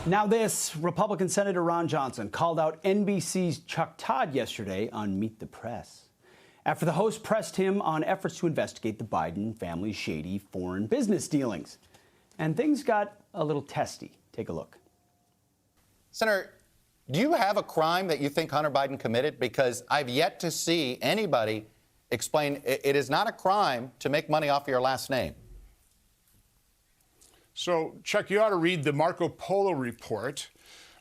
Now this, Republican Senator Ron Johnson called out NBC's Chuck Todd yesterday on Meet the Press after the host pressed him on efforts to investigate the Biden family's shady foreign business dealings. And things got a little testy. Take a look. Senator, do you have a crime that you think Hunter Biden committed? Because I've yet to see anybody explain it is not a crime to make money off your last name. So, Chuck, you ought to read the Marco Polo report,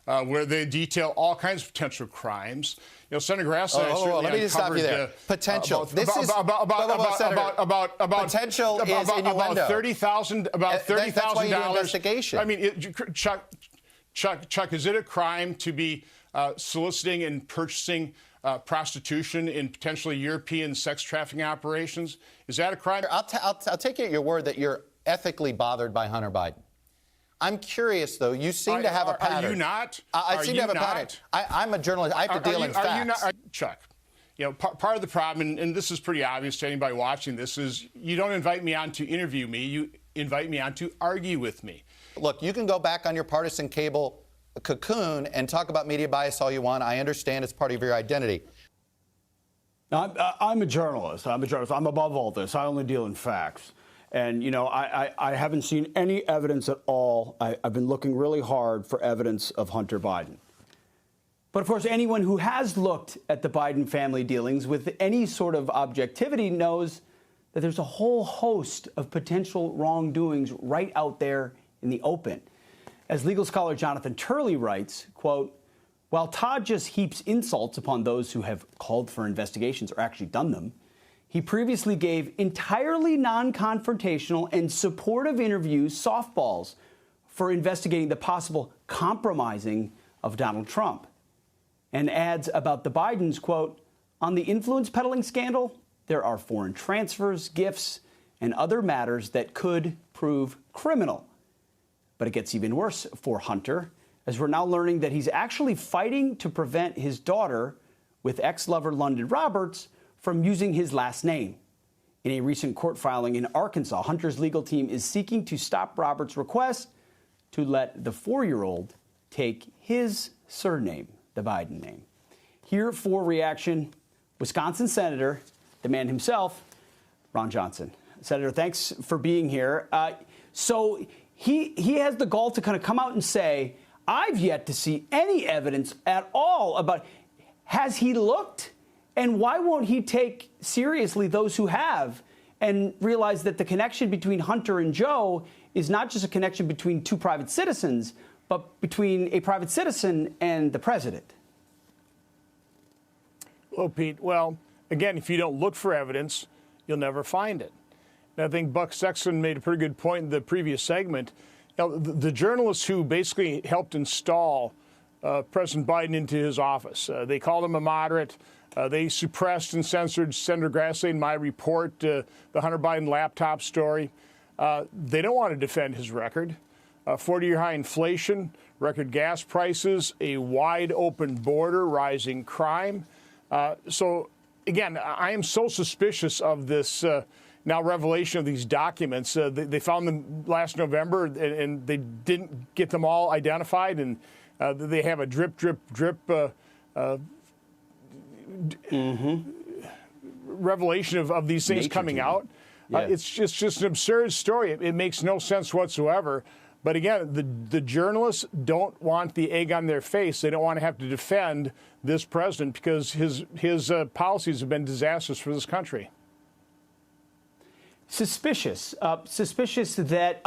where they detail all kinds of potential crimes. You know, Senator Grass and I certainly let me just stop you there. Potential. Potential is innuendo. About $30,000. That's why you do investigation. I mean, Chuck, is it a crime to be soliciting and purchasing prostitution in potentially European sex trafficking operations? Is that a crime? I'll take it at your word that you're ethically bothered by Hunter Biden. I'm curious, though. You seem to have a pattern. Are you not? I seem to have a pattern. I'm a journalist. I have to deal in facts. Are you not, Chuck, you know, part of the problem, and this is pretty obvious to anybody watching this, is you don't invite me on to interview me. You invite me on to argue with me. Look, you can go back on your partisan cable cocoon and talk about media bias all you want. I understand it's part of your identity. I'm a journalist. I'm above all this. I only deal in facts. And, you know, I haven't seen any evidence at all. I've been looking really hard for evidence of Hunter Biden. But, of course, anyone who has looked at the Biden family dealings with any sort of objectivity knows that there's a whole host of potential wrongdoings right out there in the open. As legal scholar Jonathan Turley writes, quote, while Todd just heaps insults upon those who have called for investigations or actually done them, he previously gave entirely non-confrontational and supportive interviews, softballs, for investigating the possible compromising of Donald Trump. And adds about the Bidens, quote, on the influence peddling scandal, there are foreign transfers, gifts, and other matters that could prove criminal. But it gets even worse for Hunter, as we're now learning that he's actually fighting to prevent his daughter with ex-lover London Roberts from using his last name. In a recent court filing in Arkansas, Hunter's legal team is seeking to stop Roberts' request to let the 4-year-old take his surname, the Biden name. Here for reaction, Wisconsin Senator, the man himself, Ron Johnson. Senator, thanks for being here. So he has the gall to kind of come out and say, I've yet to see any evidence at all about, has he looked? And why won't he take seriously those who have and realize that the connection between Hunter and Joe is not just a connection between two private citizens, but between a private citizen and the president? Well, Pete, well, again, if you don't look for evidence, you'll never find it. And I think Buck Sexton made a pretty good point in the previous segment. You know, the journalists who basically helped install President Biden into his office, they called him a moderate. They suppressed and censored Senator Grassley in my report, the Hunter Biden laptop story. They don't want to defend his record. 40-year high inflation, record gas prices, a wide open border, rising crime. So, again, I am so suspicious of this now revelation of these documents. They found them last November, and they didn't get them all identified. And they have a drip revelation of these things coming out. Yeah. It's just an absurd story. It makes no sense whatsoever. But again, the journalists don't want the egg on their face. They don't want to have to defend this president because his policies have been disastrous for this country. Suspicious that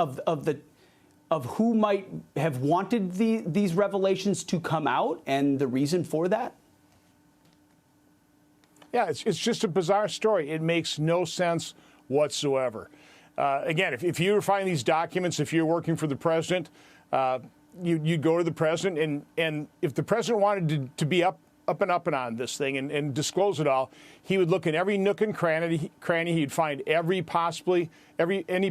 of who might have wanted these revelations to come out and the reason for that. Yeah, it's just a bizarre story. It makes no sense whatsoever. Again, if you were finding these documents, if you're working for the president, you'd go to the president, and if the president wanted to be up and on this thing and disclose it all, he would look in every nook and cranny. He'd find any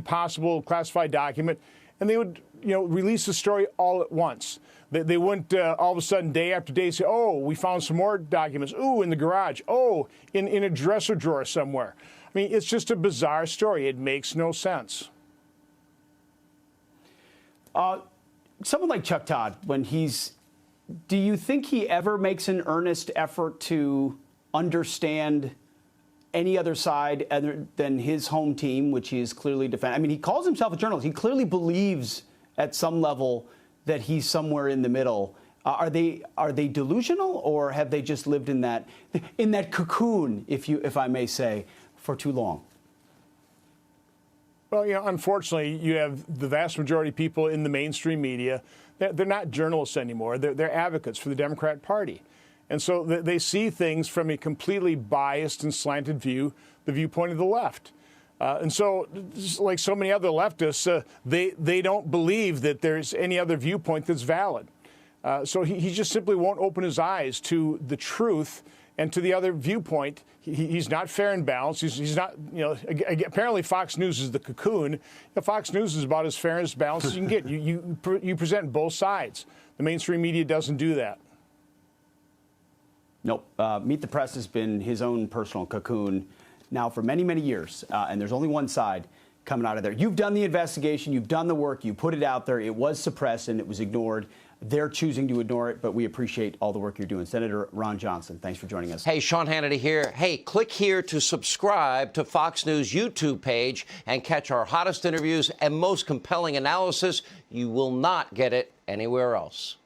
possible classified document, and they would, release the story all at once. They wouldn't all of a sudden, day after day, say, oh, we found some more documents. Ooh, in the garage. Oh, in a dresser drawer somewhere. I mean, it's just a bizarre story. It makes no sense. someone like Chuck Todd, do you think he ever makes an earnest effort to understand any other side other than his home team, which he is clearly defending? I mean, he calls himself a journalist. He clearly believes at some level that he's somewhere in the middle. Are they delusional, or have they just lived in that cocoon, if I may say, for too long? Well, unfortunately, you have the vast majority of people in the mainstream media. They're not journalists anymore. They're advocates for the Democrat Party. And so they see things from a completely biased and slanted view, the viewpoint of the left. And so, like so many other leftists, they don't believe that there's any other viewpoint that's valid. So he just simply won't open his eyes to the truth and to the other viewpoint. He's not fair and balanced. He's not, apparently Fox News is the cocoon. Fox News is about as fair and as balanced as you can get. You present both sides. The mainstream media doesn't do that. Nope. Meet the Press has been his own personal cocoon now for many, many years, and there's only one side coming out of there. You've done the investigation. You've done the work. You put it out there. It was suppressed, and it was ignored. They're choosing to ignore it, but we appreciate all the work you're doing. Senator Ron Johnson, thanks for joining us. Hey, Sean Hannity here. Hey, click here to subscribe to Fox News YouTube page and catch our hottest interviews and most compelling analysis. You will not get it anywhere else.